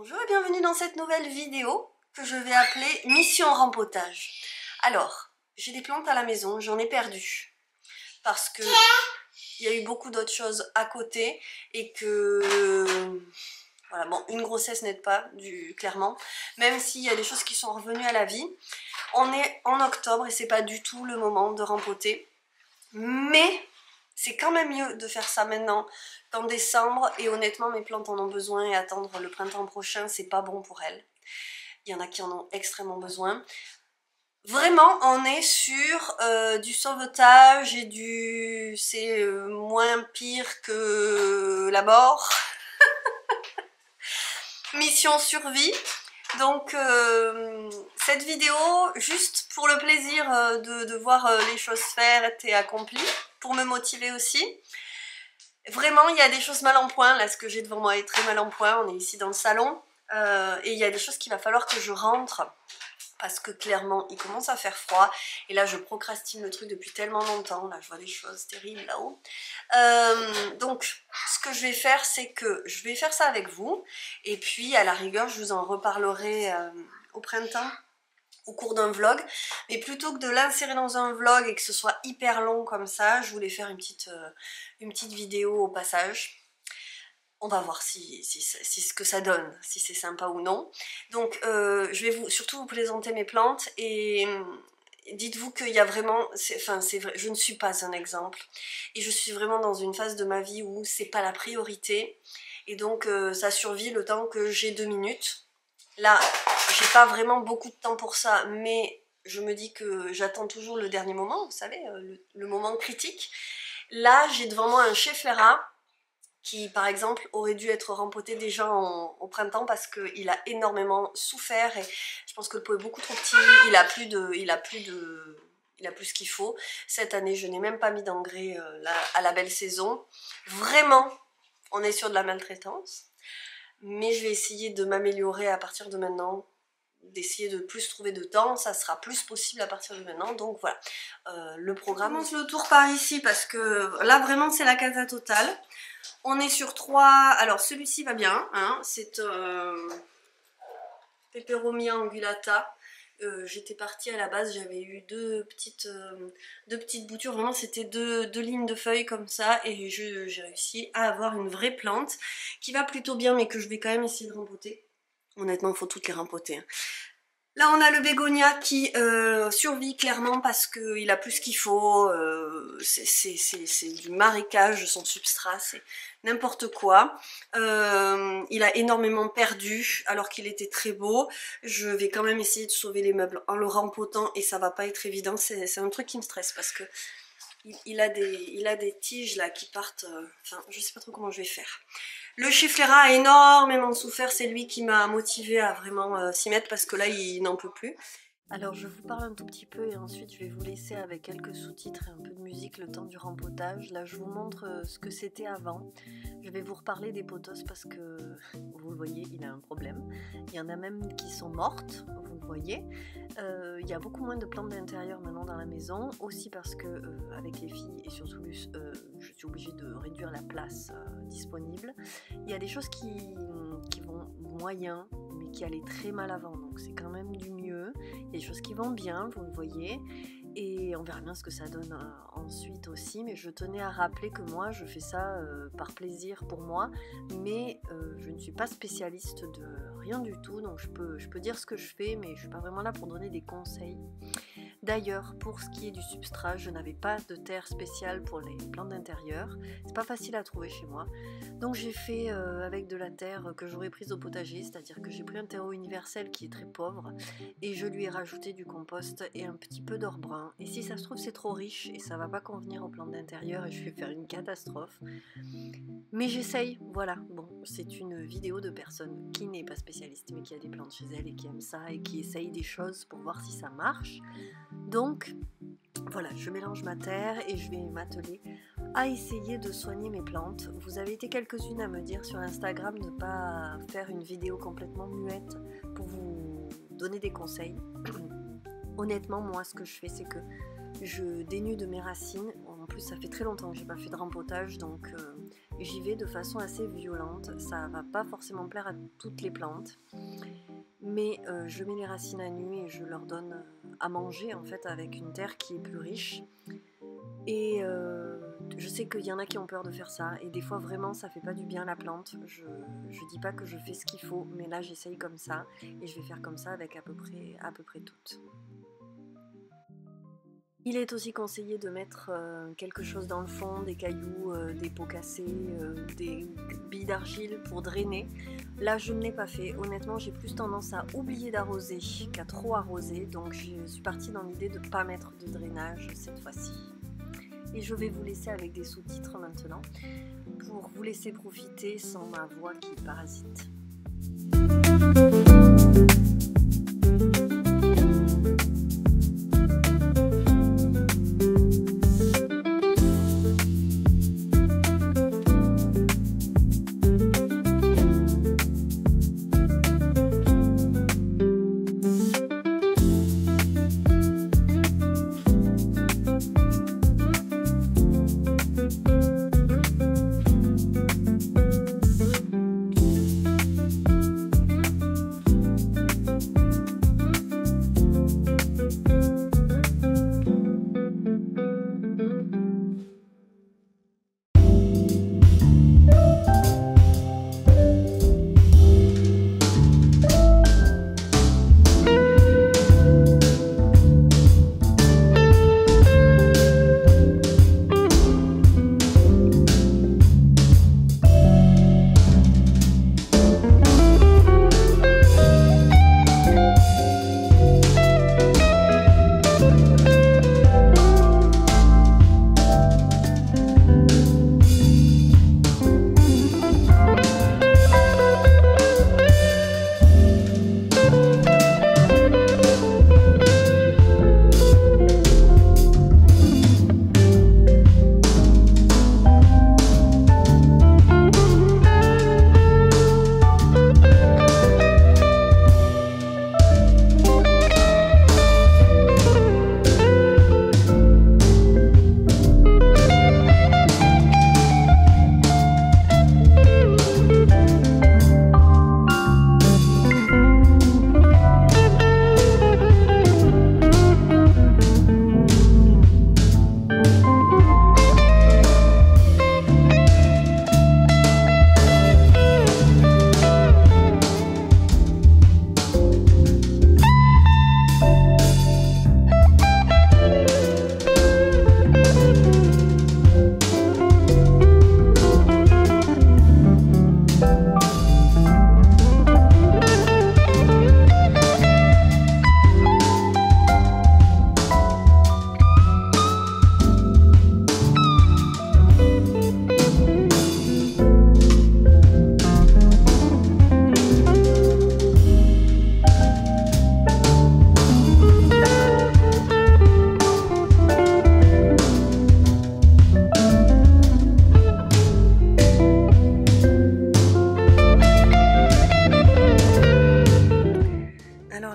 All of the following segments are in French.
Bonjour et bienvenue dans cette nouvelle vidéo que je vais appeler Mission Rempotage. Alors, j'ai des plantes à la maison, j'en ai perdu parce que il y a eu beaucoup d'autres choses à côté et que voilà, bon, une grossesse n'aide pas, clairement, même s'il y a des choses qui sont revenues à la vie. On est en octobre et c'est pas du tout le moment de rempoter, mais c'est quand même mieux de faire ça maintenant qu'en décembre, et honnêtement mes plantes en ont besoin et attendre le printemps prochain c'est pas bon pour elles. Il y en a qui en ont extrêmement besoin. Vraiment on est sur du sauvetage et c'est moins pire que la mort. Mission survie. Donc cette vidéo, juste pour le plaisir de voir les choses faites et accomplies, pour me motiver aussi. Vraiment, il y a des choses mal en point. Là, ce que j'ai devant moi est très mal en point. On est ici dans le salon. Et il y a des choses qu'il va falloir que je rentre. Parce que clairement, il commence à faire froid. Et là, je procrastine le truc depuis tellement longtemps. Là, je vois des choses terribles là-haut. Donc, ce que je vais faire, c'est que je vais faire ça avec vous. Et puis, à la rigueur, je vous en reparlerai au printemps, au cours d'un vlog. Mais plutôt que de l'insérer dans un vlog et que ce soit hyper long comme ça, je voulais faire une petite vidéo au passage. On va voir si ce que ça donne, si c'est sympa ou non. Donc je vais surtout vous présenter mes plantes et dites-vous qu'il y a vraiment, c'est vrai, je ne suis pas un exemple. Et je suis vraiment dans une phase de ma vie où c'est pas la priorité. Et donc ça survit le temps que j'ai 2 minutes. Là, j'ai pas vraiment beaucoup de temps pour ça, mais je me dis que j'attends toujours le dernier moment, vous savez, le moment critique. Là, j'ai devant moi un Schefflera qui, par exemple, aurait dû être rempoté déjà au printemps parce qu'il a énormément souffert et je pense que le pot est beaucoup trop petit, il a plus ce qu'il faut. Cette année, je n'ai même pas mis d'engrais à la belle saison. Vraiment, on est sur de la maltraitance. Mais je vais essayer de m'améliorer à partir de maintenant, d'essayer de plus trouver de temps, ça sera plus possible à partir de maintenant, donc voilà. Le programme... Je commence le tour par ici parce que là vraiment c'est la cata totale. On est sur 3, alors celui-ci va bien, hein, c'est Peperomia angulata. J'étais partie à la base, j'avais eu deux petites boutures, vraiment c'était deux lignes de feuilles comme ça et j'ai réussi à avoir une vraie plante qui va plutôt bien mais que je vais quand même essayer de rempoter. Honnêtement il faut toutes les rempoter. Hein. Là on a le bégonia qui survit clairement parce qu'il a plus ce qu'il faut, c'est du marécage, son substrat, c'est n'importe quoi. Il a énormément perdu alors qu'il était très beau. Je vais quand même essayer de sauver les meubles en le rempotant et ça va pas être évident, c'est un truc qui me stresse parce que il a des tiges là qui partent, enfin je sais pas trop comment je vais faire. Le Schefflera a énormément souffert, c'est lui qui m'a motivé à vraiment s'y mettre parce que là il n'en peut plus. Alors je vous parle un tout petit peu et ensuite je vais vous laisser avec quelques sous-titres et un peu de musique le temps du rempotage. Là je vous montre ce que c'était avant. Je vais vous reparler des pothos parce que vous le voyez il a un problème. Il y en a même qui sont mortes, vous le voyez. Il y a beaucoup moins de plantes d'intérieur maintenant dans la maison, aussi parce que avec les filles et surtout Luce, je suis obligée de réduire la place disponible. Il y a des choses qui vont moyen mais qui allaient très mal avant, donc c'est quand même du mieux. Il y a des choses qui vont bien, vous le voyez, et on verra bien ce que ça donne ensuite aussi, mais je tenais à rappeler que moi je fais ça par plaisir pour moi, mais je ne suis pas spécialiste de rien du tout, donc je peux dire ce que je fais, mais je suis pas vraiment là pour donner des conseils. D'ailleurs, pour ce qui est du substrat, je n'avais pas de terre spéciale pour les plantes d'intérieur. C'est pas facile à trouver chez moi. Donc j'ai fait avec de la terre que j'aurais prise au potager, c'est-à-dire que j'ai pris un terreau universel qui est très pauvre et je lui ai rajouté du compost et un petit peu d'or brun. Et si ça se trouve, c'est trop riche et ça va pas convenir aux plantes d'intérieur et je vais faire une catastrophe. Mais j'essaye, voilà. Bon, c'est une vidéo de personne qui n'est pas spécialiste mais qui a des plantes chez elle et qui aime ça et qui essaye des choses pour voir si ça marche. Donc voilà, je mélange ma terre et je vais m'atteler à essayer de soigner mes plantes. Vous avez été quelques-unes à me dire sur Instagram de ne pas faire une vidéo complètement muette pour vous donner des conseils. Honnêtement, moi ce que je fais c'est que je dénude mes racines, on plus ça fait très longtemps que j'ai pas fait de rempotage, donc j'y vais de façon assez violente. Ça va pas forcément plaire à toutes les plantes, mais je mets les racines à nu et je leur donne à manger en fait avec une terre qui est plus riche. Et je sais qu'il y en a qui ont peur de faire ça, et des fois vraiment ça fait pas du bien à la plante. Je dis pas que je fais ce qu'il faut, mais là j'essaye comme ça, et je vais faire comme ça avec à peu près toutes. Il est aussi conseillé de mettre quelque chose dans le fond, des cailloux, des pots cassés, des billes d'argile pour drainer. Là je ne l'ai pas fait, honnêtement j'ai plus tendance à oublier d'arroser qu'à trop arroser, donc je suis partie dans l'idée de ne pas mettre de drainage cette fois-ci. Et je vais vous laisser avec des sous-titres maintenant, pour vous laisser profiter sans ma voix qui parasite.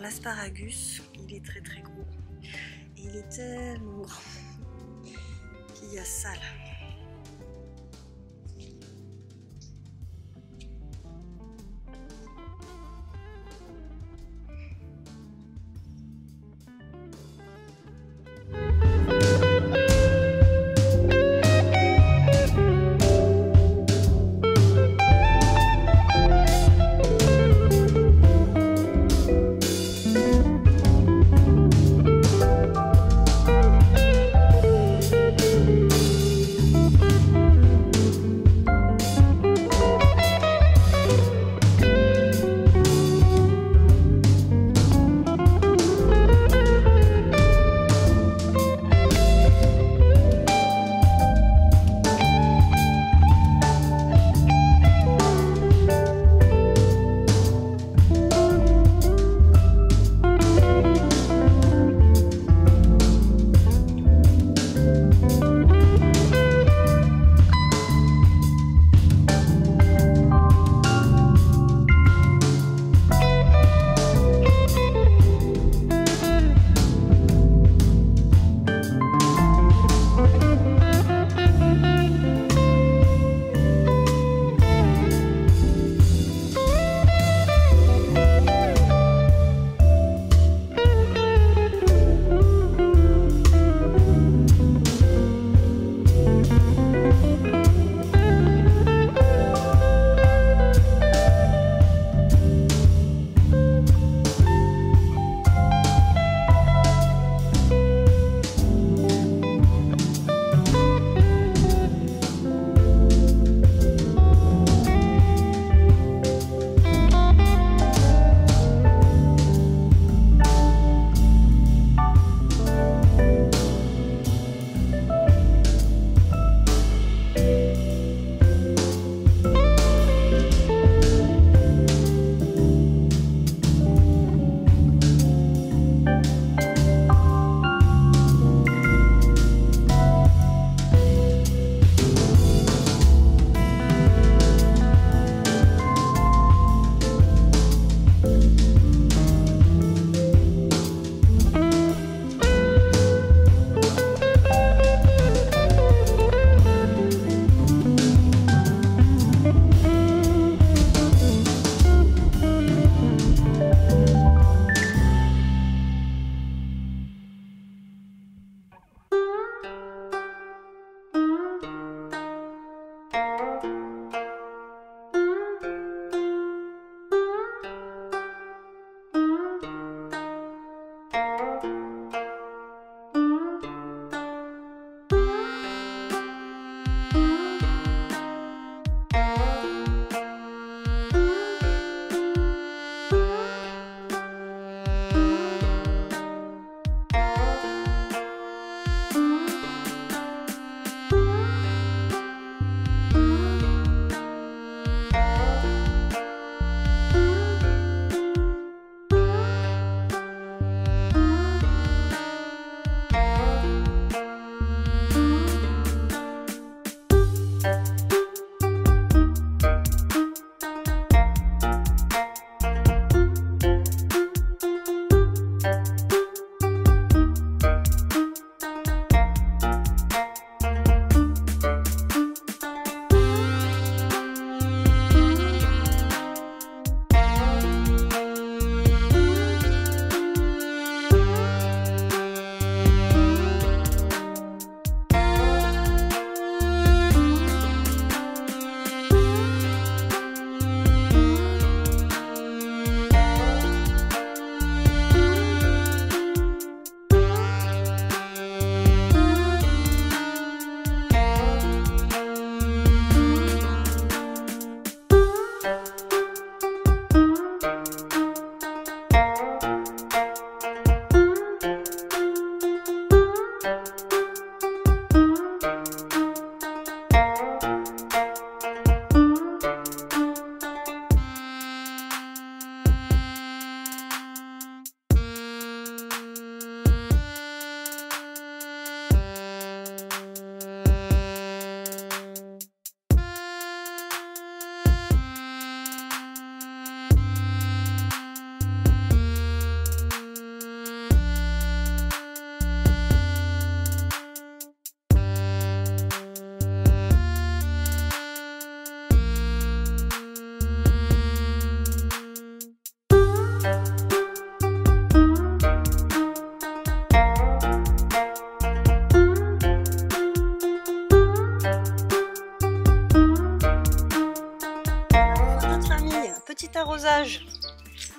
L'asparagus, il est très gros. Et il est tellement grand qu'il y a ça là.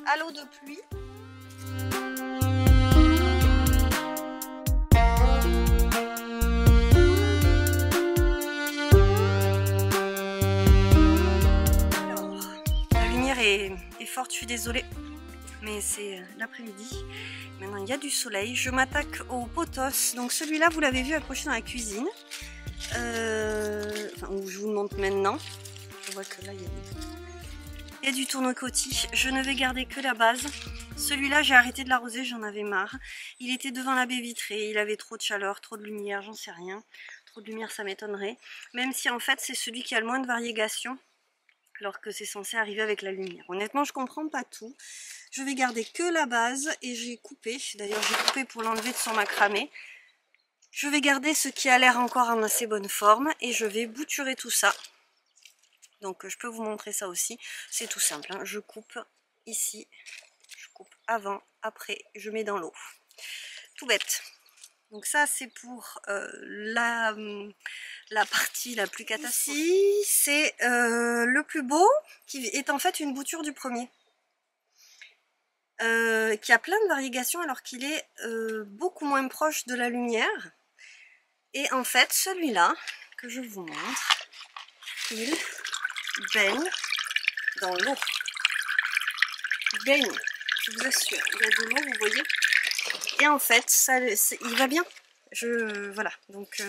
à l'eau de pluie. Alors, la lumière est forte, je suis désolée, mais c'est l'après-midi. Maintenant il y a du soleil. Je m'attaque au pothos. Donc celui-là vous l'avez vu accroché dans la cuisine. Où je vous le montre maintenant. Je vois que là il y a du tourne-cotis. Je ne vais garder que la base. Celui-là j'ai arrêté de l'arroser, j'en avais marre. Il était devant la baie vitrée, il avait trop de chaleur, trop de lumière, j'en sais rien. Trop de lumière ça m'étonnerait. Même si en fait c'est celui qui a le moins de variégation. Alors que c'est censé arriver avec la lumière. Honnêtement je comprends pas tout. Je vais garder que la base et j'ai coupé. D'ailleurs j'ai coupé pour l'enlever de son macramé. Je vais garder ce qui a l'air encore en assez bonne forme et je vais bouturer tout ça. Donc je peux vous montrer ça aussi. C'est tout simple, hein. Je coupe ici, je coupe avant, après, je mets dans l'eau. Tout bête. Donc ça c'est pour la partie la plus catastrophique. Ici c'est le plus beau qui est en fait une bouture du premier. Qui a plein de variégations alors qu'il est beaucoup moins proche de la lumière. Et en fait, celui-là, que je vous montre, il baigne dans l'eau. Il baigne, je vous assure. Il y a de l'eau, vous voyez. Et en fait, ça, il va bien. Voilà, donc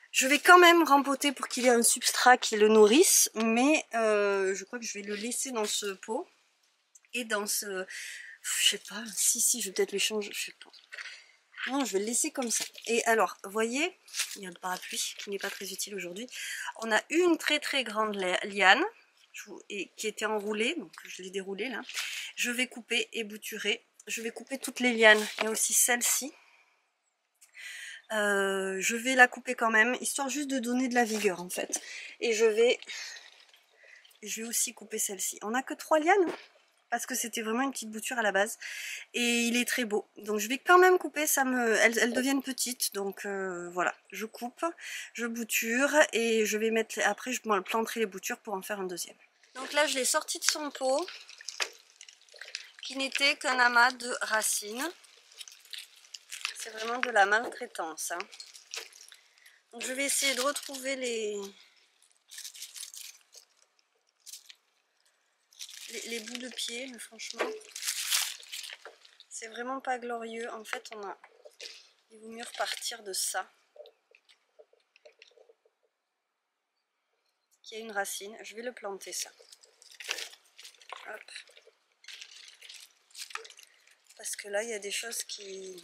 je vais quand même rempoter pour qu'il ait un substrat qui le nourrisse. Mais je crois que je vais le laisser dans ce pot. Et dans ce... Je sais pas, si, je vais peut-être l'échanger, je sais pas. Non, je vais le laisser comme ça. Et alors, vous voyez, il y a le parapluie qui n'est pas très utile aujourd'hui. On a une très très grande liane qui était enroulée, donc je l'ai déroulée là. Je vais couper et bouturer. Je vais couper toutes les lianes. Il y a aussi celle-ci. Je vais la couper quand même, histoire juste de donner de la vigueur en fait. Et je vais aussi couper celle-ci. On n'a que 3 lianes. Parce que c'était vraiment une petite bouture à la base. Et il est très beau. Donc je vais quand même couper, elles deviennent petites. Donc voilà, je coupe, je bouture et je vais mettre... Après je planterai les boutures pour en faire un deuxième. Donc là je l'ai sorti de son pot, qui n'était qu'un amas de racines. C'est vraiment de la maltraitance, hein. Donc je vais essayer de retrouver les bouts de pied, mais franchement c'est vraiment pas glorieux. En fait il vaut mieux repartir de ça qui a une racine. Je vais le planter ça. Hop. Parce que là il y a des choses qui...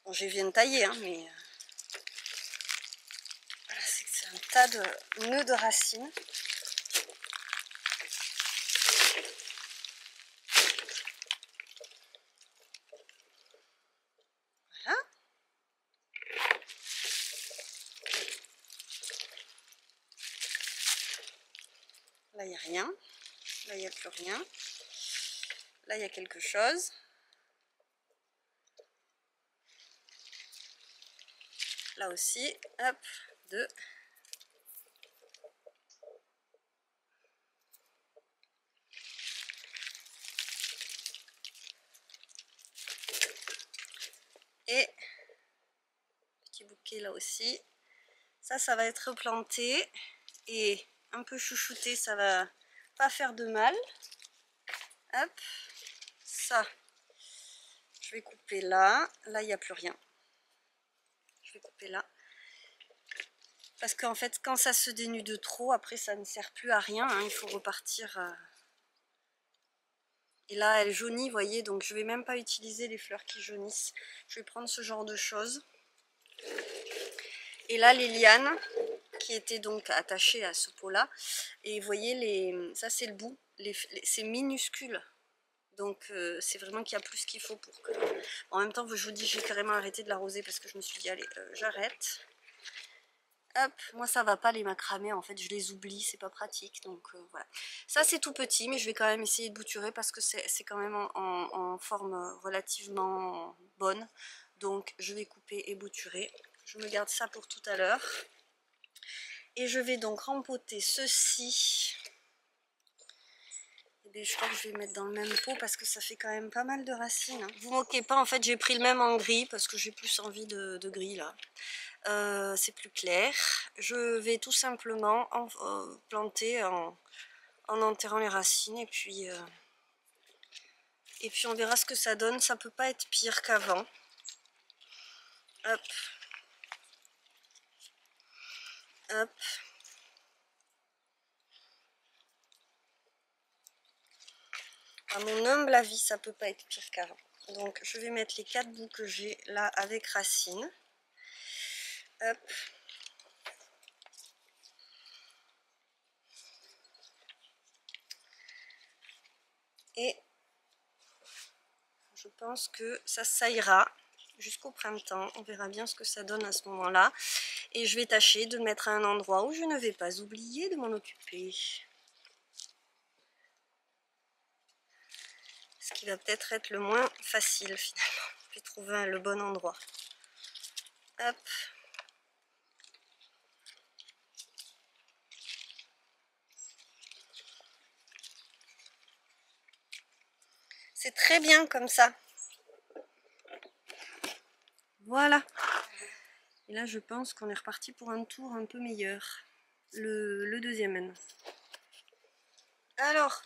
Bon, je viens de tailler, hein, mais voilà, c'est un tas de nœuds de racines. Voilà. Là, il n'y a rien. Là, il n'y a plus rien. Là, il y a quelque chose. Là aussi, hop, 2. Et petit bouquet là aussi. Ça va être planté et un peu chouchouté, ça va pas faire de mal. Hop, ça, je vais couper là. Là, il n'y a plus rien. Je vais couper là. Parce qu'en fait, quand ça se dénude de trop, après, ça ne sert plus à rien, hein. Il faut repartir. Et là, elle jaunit, vous voyez. Donc, je vais même pas utiliser les fleurs qui jaunissent. Je vais prendre ce genre de choses. Et là, les lianes qui étaient donc attachées à ce pot-là. Et vous voyez, ça, c'est le bout. C'est minuscule. Donc c'est vraiment qu'il y a plus qu'il faut pour que... En même temps, je vous dis, j'ai carrément arrêté de l'arroser parce que je me suis dit, allez, j'arrête. Hop, moi ça va pas les macramés, en fait, je les oublie, c'est pas pratique. Donc voilà. Ça c'est tout petit, mais je vais quand même essayer de bouturer parce que c'est quand même en forme relativement bonne. Donc je vais couper et bouturer. Je me garde ça pour tout à l'heure. Et je vais donc rempoter ceci Mais je crois que je vais mettre dans le même pot parce que ça fait quand même pas mal de racines. Hein. Vous moquez pas, en fait j'ai pris le même en gris parce que j'ai plus envie de gris là. C'est plus clair. Je vais tout simplement planter en enterrant les racines et puis on verra ce que ça donne. Ça peut pas être pire qu'avant. Hop. Hop. À mon humble avis, ça peut pas être pire qu'avant. Donc je vais mettre les 4 bouts que j'ai là avec racines. Hop. Et je pense que ça ira jusqu'au printemps. On verra bien ce que ça donne à ce moment-là. Et je vais tâcher de le mettre à un endroit où je ne vais pas oublier de m'en occuper. Ce qui va peut-être être le moins facile finalement. Je vais trouver le bon endroit. Hop. C'est très bien comme ça. Voilà. Et là, je pense qu'on est reparti pour un tour un peu meilleur. Le deuxième N. Alors,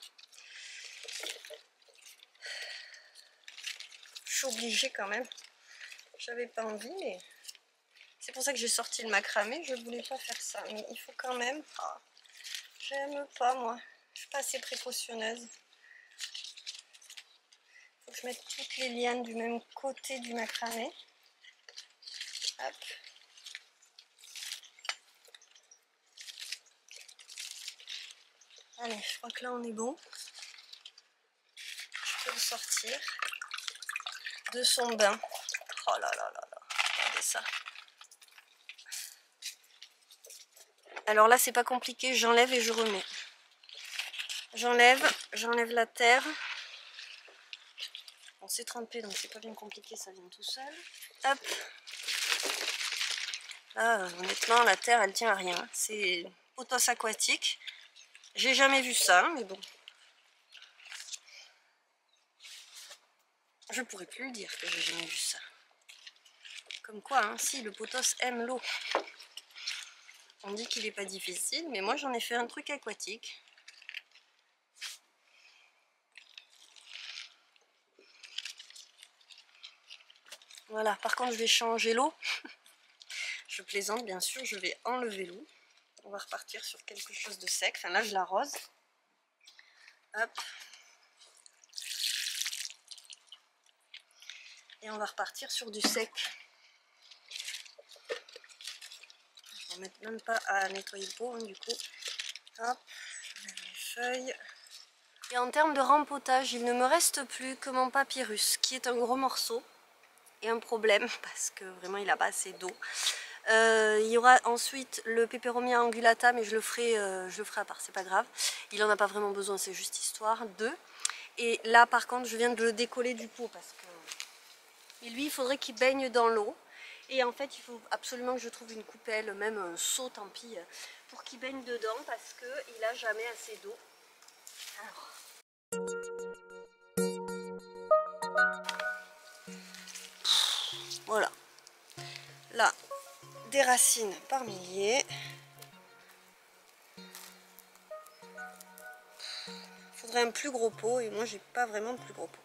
je suis obligée quand même. J'avais pas envie, mais c'est pour ça que j'ai sorti le macramé. Je voulais pas faire ça, mais il faut quand même. Oh, j'aime pas moi. Je suis pas assez précautionneuse. Faut que je mette toutes les lianes du même côté du macramé. Hop. Allez, je crois que là on est bon. Je peux le sortir de son bain. Oh là là là là, regardez ça. Alors là c'est pas compliqué, j'enlève et je remets. J'enlève la terre. On s'est trempé donc c'est pas bien compliqué, ça vient tout seul. Hop. Là honnêtement la terre elle tient à rien. C'est potos aquatique. J'ai jamais vu ça, mais bon. Je pourrais plus le dire que j'ai jamais vu ça. Comme quoi, hein, si le potos aime l'eau. On dit qu'il n'est pas difficile, mais moi j'en ai fait un truc aquatique. Voilà, par contre je vais changer l'eau. Je plaisante bien sûr, je vais enlever l'eau. On va repartir sur quelque chose de sec. Enfin là je l'arrose. Hop. Et on va repartir sur du sec. Je ne vais mettre même pas à nettoyer le pot hein, du coup. Hop, je mets les feuilles. Et en termes de rempotage, il ne me reste plus que mon papyrus, qui est un gros morceau. Et un problème, parce que vraiment il n'a pas assez d'eau. Il y aura ensuite le peperomia angulata, mais je le ferai à part, c'est pas grave. Il en a pas vraiment besoin, c'est juste histoire de. Et là par contre je viens de le décoller du pot parce que lui il faudrait qu'il baigne dans l'eau. Et en fait il faut absolument que je trouve une coupelle, même un seau tant pis, pour qu'il baigne dedans parce qu'il n'a jamais assez d'eau. Alors. Voilà. Là, des racines par milliers. Il faudrait un plus gros pot et moi j'ai pas vraiment de plus gros pot.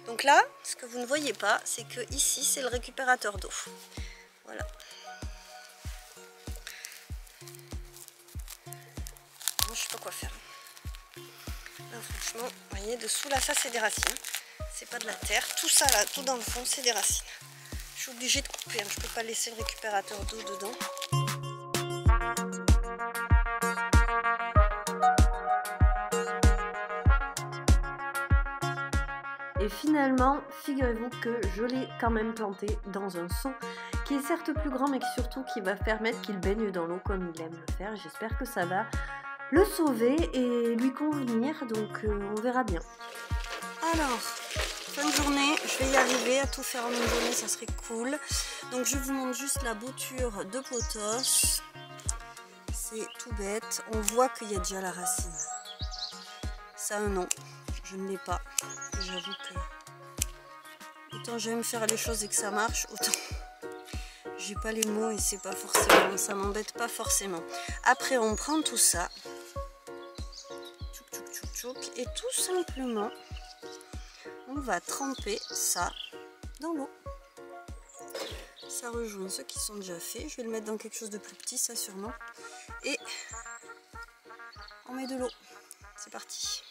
Donc là, ce que vous ne voyez pas, c'est que ici c'est le récupérateur d'eau. Voilà. Moi je sais pas quoi faire. Là franchement, vous voyez, dessous là ça c'est des racines. C'est pas de la terre. Tout ça là, tout dans le fond c'est des racines. Je suis obligée de couper, hein. Je peux pas laisser le récupérateur d'eau dedans. Et finalement, figurez-vous que je l'ai quand même planté dans un seau qui est certes plus grand mais surtout qui va permettre qu'il baigne dans l'eau comme il aime le faire. J'espère que ça va le sauver et lui convenir, donc on verra bien. Alors, fin de journée, je vais y arriver à tout faire en une journée, ça serait cool. Donc je vous montre juste la bouture de potos. C'est tout bête, on voit qu'il y a déjà la racine. Ça a un nom, je ne l'ai pas. J'avoue que autant j'aime faire les choses et que ça marche, autant j'ai pas les mots et c'est pas forcément, ça m'embête pas forcément. Après on prend tout ça, tchouk, tchouk, tchouk, tchouk, et tout simplement on va tremper ça dans l'eau. Ça rejoint ceux qui sont déjà faits. Je vais le mettre dans quelque chose de plus petit, ça sûrement. Et on met de l'eau. C'est parti.